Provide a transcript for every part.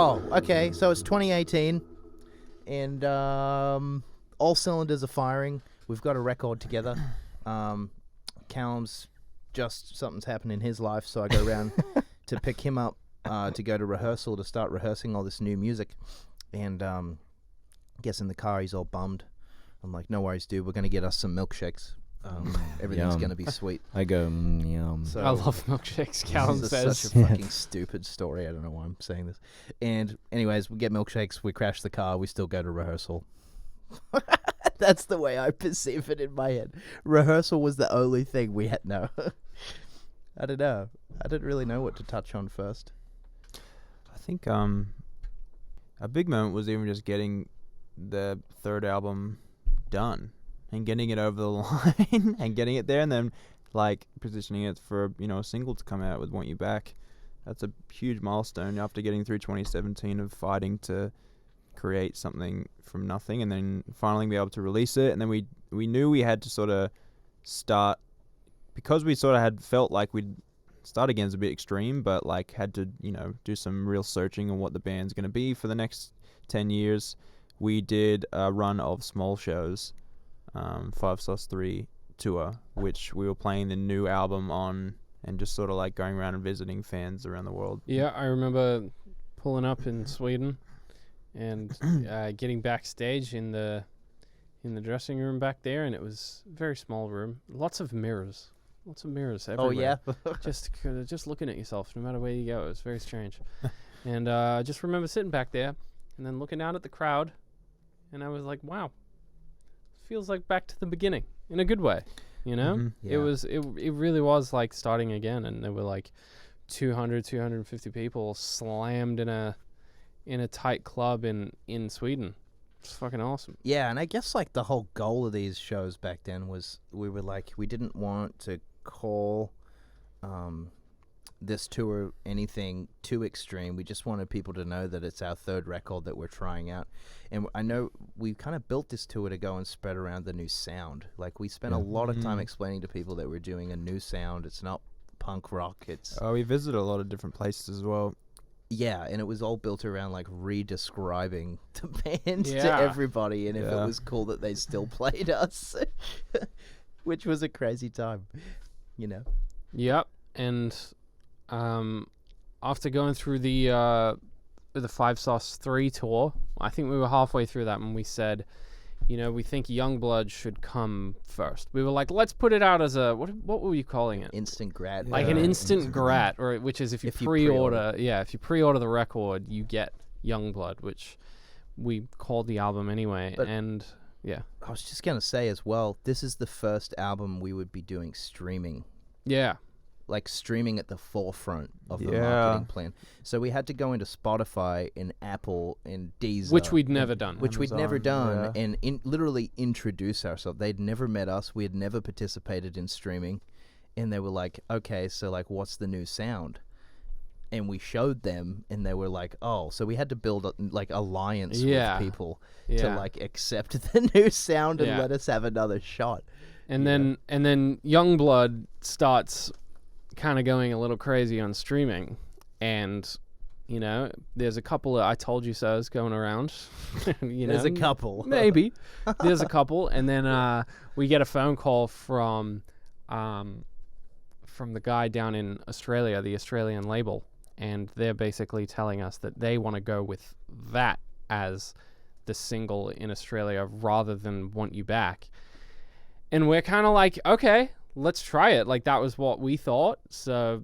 Oh, okay. So it's 2018, and all cylinders are firing. We've got a record together. Callum's something's happened in his life, so I go around to pick him up to go to rehearsal to start rehearsing all this new music. And gets in the car, he's all bummed. I'm like, no worries, dude. We're going to get us some milkshakes. Everything's going to be sweet. I go, yum. So I love milkshakes, Callum says. This is such a fucking stupid story. I don't know why I'm saying this. And anyways, we get milkshakes. We crash the car. We still go to rehearsal. That's the way I perceive it in my head. Rehearsal was the only thing we had. No. I don't know. I didn't really know what to touch on first. I think a big moment was even just getting the third album done and getting it over the line and getting it there, and then like positioning it for a single to come out with Want You Back. That's a huge milestone after getting through 2017 of fighting to create something from nothing, and then finally be able to release it. And then we knew we had to sort of start, because we sort of had felt like we'd start again is a bit extreme, but like had to do some real searching on what the band's going to be for the next 10 years. We did a run of small shows, 5/3 tour, which we were playing the new album on and just sort of like going around and visiting fans around the world. Yeah, I remember pulling up in Sweden and getting backstage in the dressing room back there, and it was a very small room. Lots of mirrors everywhere. Oh, yeah? just looking at yourself no matter where you go. It was very strange. And I just remember sitting back there and then looking out at the crowd, and I was like, wow, feels like back to the beginning in a good way, Yeah. It really was like starting again, and there were like 250 people slammed in a tight club in Sweden. It's fucking awesome. Yeah, and I guess like the whole goal of these shows back then was we didn't want to call this tour anything too extreme. We just wanted people to know that it's our third record that we're trying out. And I know we kind of built this tour to go and spread around the new sound. Like we spent a lot of time explaining to people that we're doing a new sound. It's not punk rock. We visited a lot of different places as well. Yeah, and it was all built around like re-describing the band to everybody, and if it was cool that they still played us, which was a crazy time, Yep, and after going through the 5/3 tour, I think we were halfway through that when we said, we think Youngblood should come first. We were like, let's put it out as a what were you calling it? Instant grat. Like an instant grat, or which is if you pre-order the record, you get Youngblood, which we called the album anyway. But and yeah, I was just gonna say as well, this is the first album we would be doing streaming. Yeah. Like streaming at the forefront of the marketing plan. So we had to go into Spotify and Apple and Deezer. Which we'd never done. And literally introduce ourselves. They'd never met us. We had never participated in streaming. And they were like, okay, so like what's the new sound? And we showed them, and they were like, oh. So we had to build alliance with people to like accept the new sound and let us have another shot. And then Youngblood starts kind of going a little crazy on streaming, and there's a couple of I told you so's going around. There's a couple. Maybe there's a couple, and then we get a phone call from the guy down in Australia, the Australian label, and they're basically telling us that they want to go with that as the single in Australia rather than Want You Back. And we're kind of like, okay, let's try it. Like, that was what we thought. So,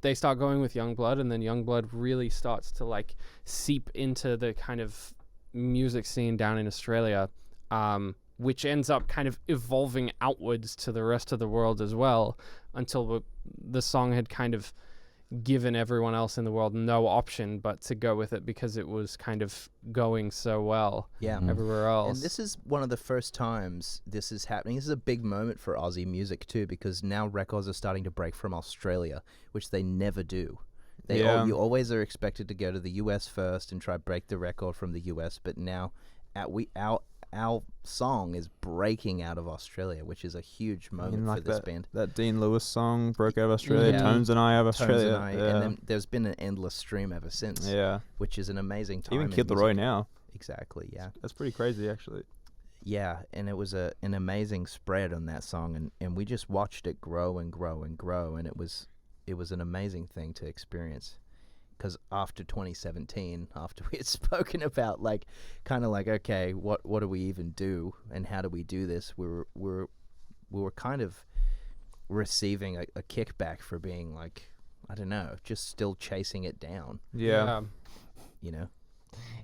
they start going with Youngblood, and then Youngblood really starts to, like, seep into the kind of music scene down in Australia, which ends up kind of evolving outwards to the rest of the world as well, until the song had kind of given everyone else in the world no option but to go with it because it was kind of going so well everywhere else. And this is one of the first times this is happening. This is a big moment for Aussie music too, because now records are starting to break from Australia, which they never do. You always are expected to go to the US first and try break the record from the US, but now our our song is breaking out of Australia, which is a huge moment for this band. That Dean Lewis song broke out of Australia. Yeah. Tones and I out of Tones Australia. and I, yeah. and then there's been an endless stream ever since. Yeah. Which is an amazing time. Even in Kid Leroy music. now. Exactly. Yeah. That's pretty crazy, actually. Yeah, and it was an amazing spread on that song, and we just watched it grow and grow and grow, and it was an amazing thing to experience. Because after 2017, after we had spoken about like, kind of like, okay, what do we even do, and how do we do this? We were kind of receiving a kickback for being like, I don't know, just still chasing it down. Yeah. You know.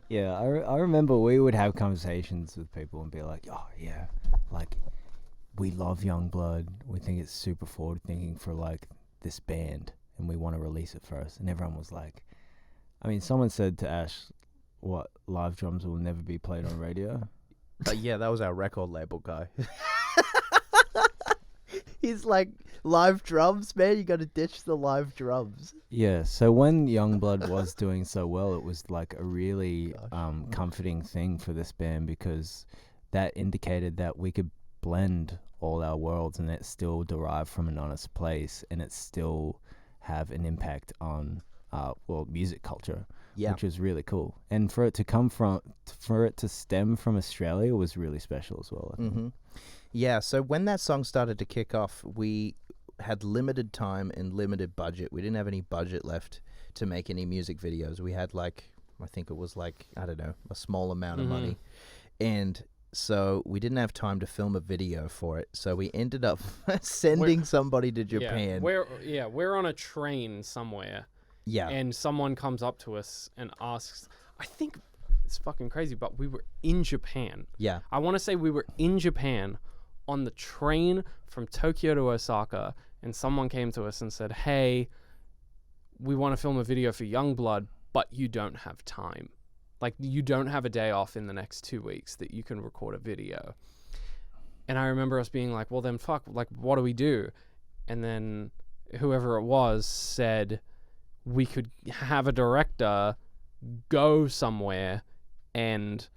Yeah, I remember we would have conversations with people and be like, oh yeah, like we love Youngblood, we think it's super forward thinking for like this band, and we want to release it first. And everyone was like, I mean, someone said to Ash, what, live drums will never be played on radio? Yeah, that was our record label guy. He's like, live drums, man, you gotta ditch the live drums. Yeah, so when Youngblood was doing so well, it was like a really comforting thing for this band, because that indicated that we could blend all our worlds and it still derive from an honest place, and it still have an impact on music culture, which was really cool. And for it to stem from Australia was really special as well, I think. Mm-hmm. Yeah, so when that song started to kick off, we had limited time and limited budget. We didn't have any budget left to make any music videos. We had like, I think it was like, I don't know, a small amount of money. And so we didn't have time to film a video for it. So we ended up sending somebody to Japan. We're on a train somewhere. Yeah. And someone comes up to us and asks, I think it's fucking crazy, but we were in Japan. Yeah. I want to say we were in Japan on the train from Tokyo to Osaka, and someone came to us and said, hey, we want to film a video for Youngblood, but you don't have time. Like, you don't have a day off in the next 2 weeks that you can record a video. And I remember us being like, well, then fuck, like, what do we do? And then whoever it was said we could have a director go somewhere and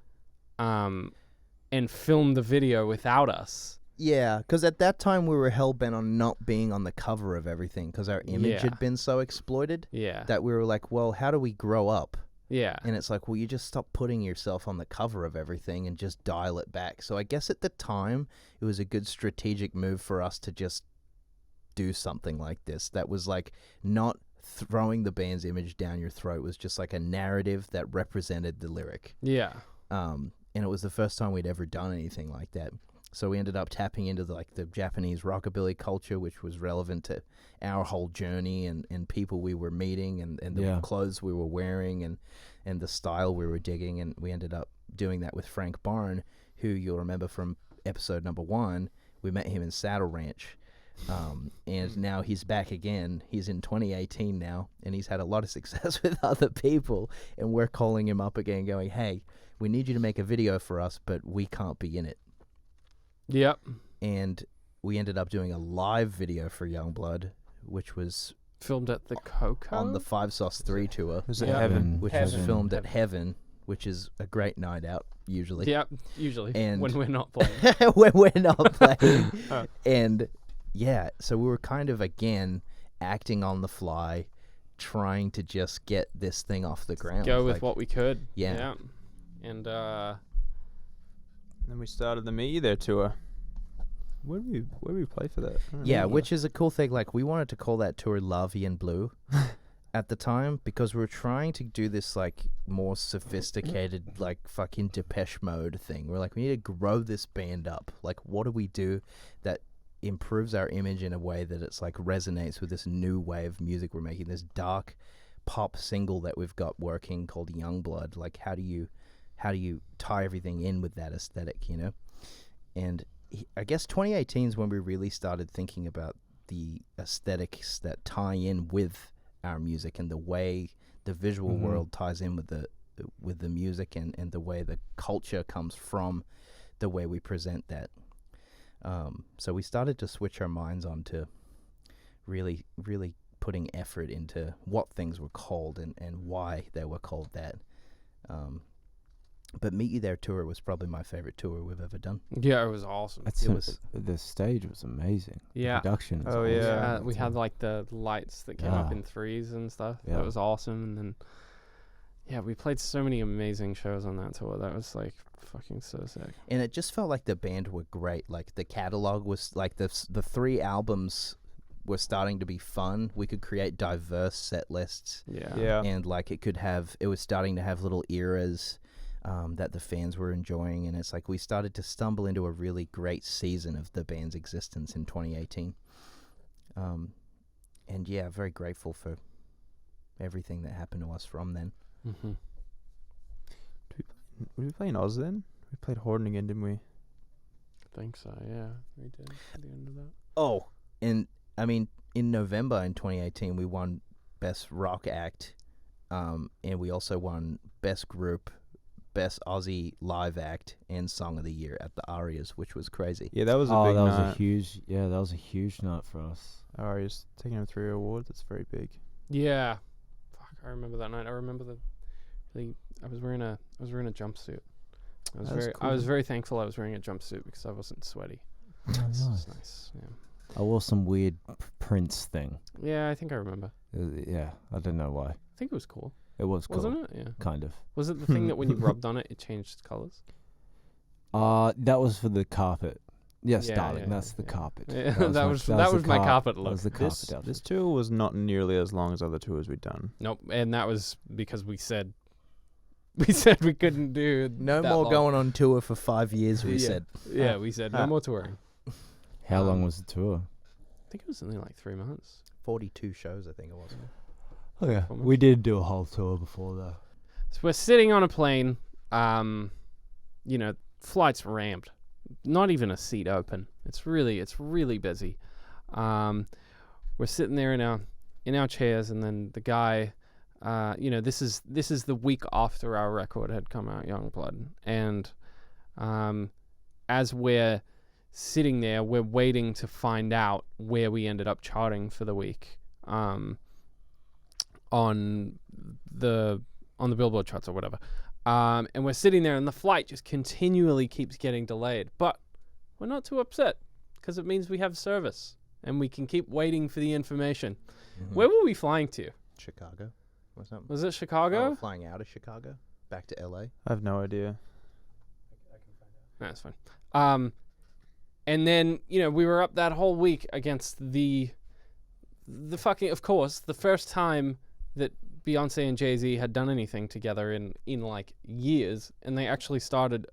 film the video without us. Yeah, because at that time we were hell-bent on not being on the cover of everything because our image had been so exploited that we were like, well, how do we grow up? Yeah. And it's like, well, you just stop putting yourself on the cover of everything and just dial it back. So I guess at the time it was a good strategic move for us to just do something like this that was like not throwing the band's image down your throat. It was just like a narrative that represented the lyric. Yeah. And it was the first time we'd ever done anything like that. So we ended up tapping into the Japanese rockabilly culture, which was relevant to our whole journey and people we were meeting and the clothes we were wearing and the style we were digging. And we ended up doing that with Frank Barn, who you'll remember from episode number 1. We met him in Saddle Ranch. And now he's back again. He's in 2018 now, and he's had a lot of success with other people. And we're calling him up again going, hey, we need you to make a video for us, but we can't be in it. Yep. And we ended up doing a live video for Youngblood, which was filmed at the Coco on the 5 Sauce 3 tour. Was it Heaven? Which was filmed at Heaven, which is a great night out usually. Yep, usually. And when we're not playing. When we're not playing. And yeah, so we were kind of again acting on the fly, trying to just get this thing off the ground. Go with what we could. Yeah. And then we started the Meet You There tour. Where did we play for that? Yeah, which is a cool thing. Like, we wanted to call that tour La Vie en Bleu at the time because we were trying to do this, like, more sophisticated, like, fucking Depeche Mode thing. We're like, we need to grow this band up. Like, what do we do that improves our image in a way that it's, like, resonates with this new way of music we're making, this dark pop single that we've got working called Youngblood. Like, how do you tie everything in with that aesthetic, you know? And I guess 2018 is when we really started thinking about the aesthetics that tie in with our music and the way the visual world ties in with the music and the way the culture comes from the way we present that. So we started to switch our minds on to really, really putting effort into what things were called and why they were called that. But Meet You There tour was probably my favorite tour we've ever done. Yeah, it was awesome. That's It was- the stage was amazing. Yeah. The production. Was Oh, awesome. yeah. We had like the lights that came up Yeah. in threes and stuff. Yeah. That was awesome. And then, yeah, we played so many amazing shows on that tour. That was like fucking so sick. And it just felt like the band were great. Like the catalog was like the 3 albums were starting to be fun. We could create diverse set lists. Yeah. Yeah. And like it was starting to have little eras that the fans were enjoying, and it's like we started to stumble into a really great season of the band's existence in 2018. And yeah, very grateful for everything that happened to us from then. Mm-hmm. Did we play in Oz then? We played Horden again, didn't we? I think so. Yeah, we did at the end of that. Oh, and I mean, in November in 2018, we won Best Rock Act, and we also won Best Group, Best Aussie Live Act, and Song of the Year at the Arias, which was crazy. Yeah, that was a Oh, big that was night. that was a huge night for us. Arias taking home 3 awards. That's very big. Yeah. Fuck, I remember that night. I remember I was wearing a jumpsuit. I was That's I was cool. very thankful I was wearing a jumpsuit because I wasn't sweaty. Oh, It's nice. nice. Yeah. I wore some weird Prince thing. Yeah, I think I remember. Yeah, I don't know why. I think it was cool. It was cool, Wasn't it? Yeah. kind of. Was it the thing that when you rubbed on it, it changed colors? That was for the carpet. Yes, Yeah, darling, yeah, that's the yeah. carpet. Yeah, that was the my carpet That look. was the carpet This outfit. tour was not nearly as long as other tours we'd done. Nope, and that was because we said we couldn't do No that more long. going on tour for 5 years, we Yeah. said. Yeah, we said no more touring. How long Um, was the tour? I think it was only like 3 months. 42 shows, I think it was. Oh yeah, How much? we did do a whole tour before that. So we're sitting on a plane. Flight's rammed. Not even a seat open. It's really busy. We're sitting there in our chairs, and then the guy, this is the week after our record had come out, Youngblood, and as we're sitting there, we're waiting to find out where we ended up charting for the week, on the Billboard charts or whatever. And we're sitting there, and the flight just continually keeps getting delayed. But we're not too upset because it means we have service and we can keep waiting for the information. Mhm. Where were we flying to? Chicago or something. Was it Chicago? Oh, flying out of Chicago back to LA. I have no idea. That's fine. And then we were up that whole week against the fucking, of course, the first time that Beyonce and Jay-Z had done anything together in like years, and they actually started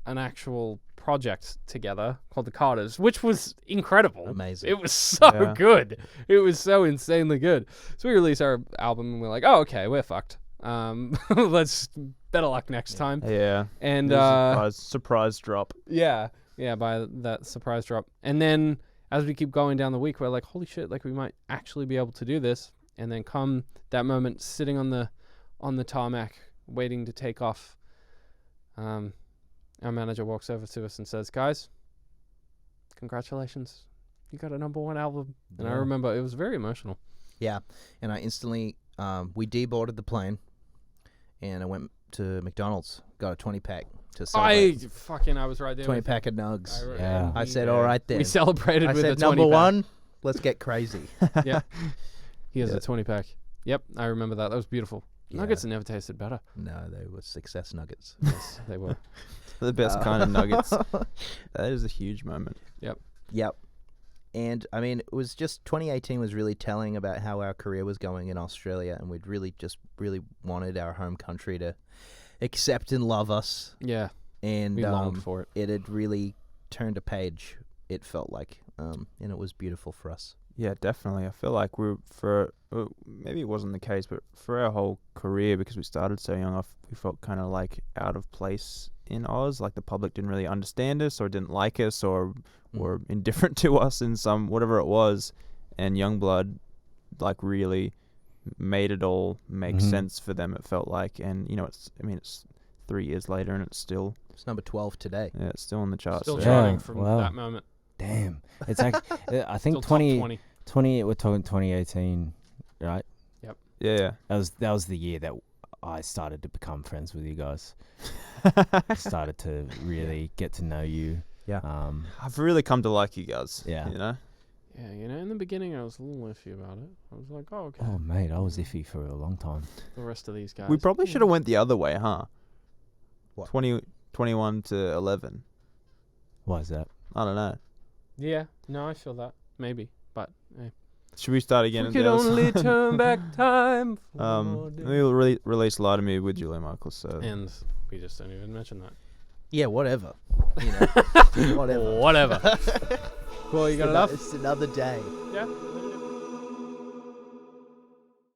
an actual project together called the Carters, which was incredible. Amazing. It was so Yeah. good. It was so insanely good. So we released our album, and we're like, oh, okay, we're fucked. Let's better luck next time. Yeah. And It was a surprise drop. yeah, by that surprise drop. And then as we keep going down the week, we're like, holy shit, like we might actually be able to do this. And then come that moment, sitting on the tarmac, waiting to take off, our manager walks over to us and says, guys, congratulations. You got a #1 album. And I Yeah. remember it was very emotional. Yeah, and I instantly we deboarded the plane, and I went to McDonald's, got a 20-pack to celebrate. I was right there. 20-pack of nugs. Yeah. I said, all right then. We celebrated I with said, a 20 number pack. one, let's get crazy. Yeah. He has Yeah. a 20 pack. Yep, I remember that. That was beautiful. Yeah. Nuggets never tasted better. No, they were success nuggets. Yes, they were. The best kind of nuggets. That is a huge moment. Yep. And I mean, it was just 2018 was really telling about how our career was going in Australia, and we'd really wanted our home country to accept and love us. Yeah, And we longed for it. it had really turned a page, it felt like, and it was beautiful for us. Yeah, definitely. I feel like maybe it wasn't the case, but for our whole career, because we started so young, we felt kind of like out of place in Oz. Like the public didn't really understand us, or didn't like us, or were indifferent to us in some whatever it was. And Youngblood, like, really made it all make Mhm. sense for them. It felt like, and it's 3 years later, and it's still It's number 12 today. it's still on the charts. Still so- charting Yeah, from wow. that moment. Damn, it's actually I think Still top 20. We're talking 2018, right? Yeah. That was the year that I started to become friends with you guys. I started to really get to know you. Yeah. I've really come to like you guys. Yeah. You know? Yeah, in the beginning I was a little iffy about it. I was like, oh, okay. Oh, mate, I was iffy for a long time. The rest of these guys. We probably should have went the other way, huh? What? 21 to 11. Why is that? I don't know. Yeah, no, I feel that. Maybe. But, Should we start again? we and could do this? only turn back time. For We'll release Lie to Me with Julia Michaels. So and we just don't even mention that. Yeah, whatever. You know, whatever. Whatever. Well, you got enough? It's another day. Yeah.